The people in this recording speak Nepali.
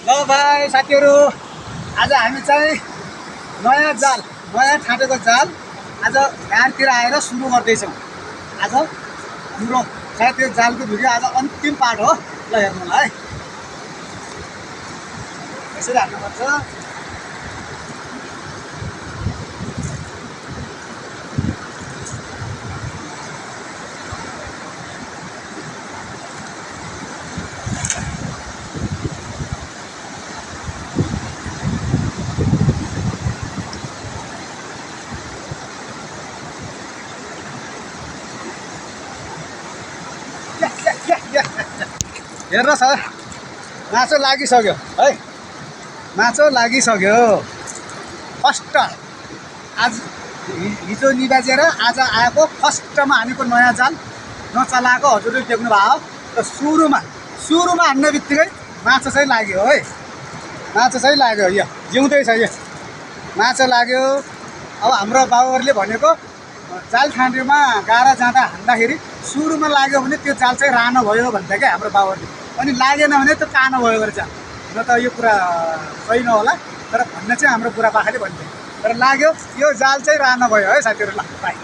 ल भाइ साथीहरू, आज हामी चाहिँ नयाँ ठाटेको जाल आज यहाँतिर आएर सुरु गर्दैछौँ। आज हाम्रो सायद यो जालको भिडियो आज अन्तिम पार्ट हो। ल हेर्नु होला है, यसरी हाल्नुपर्छ। हेर्नुहोस् है, माछा लागिसक्यो है, माछा लागिसक्यो। फर्स्ट आज हिजो निबाजेर आज आएको फर्स्टमा हानेको नयाँ जाल नचलाएको हजुरले देख्नु भयो। र सुरुमा हान्ने बित्तिकै माछा चाहिँ लाग्यो है, माछा चाहिँ लाग्यो। यो जिउँदै छ, यो माछा लाग्यो। अब हाम्रो बाबुहरूले भनेको जाल ठाँटीमा गाडा जाँदा हान्दाखेरि सुरुमा लाग्यो भने त्यो जाल चाहिँ रानो भयो भन्दा क्या हाम्रो बाबुहरूले। अनि लागेन भने त्यो कानो भयो गरेर जाल। न त यो कुरा सही नहोला, तर भन्ने चाहिँ हाम्रो बुढापाकाले भन्थे। तर लाग्यो, यो जाल चाहिँ रानो भयो है साथीहरू। ल बाई।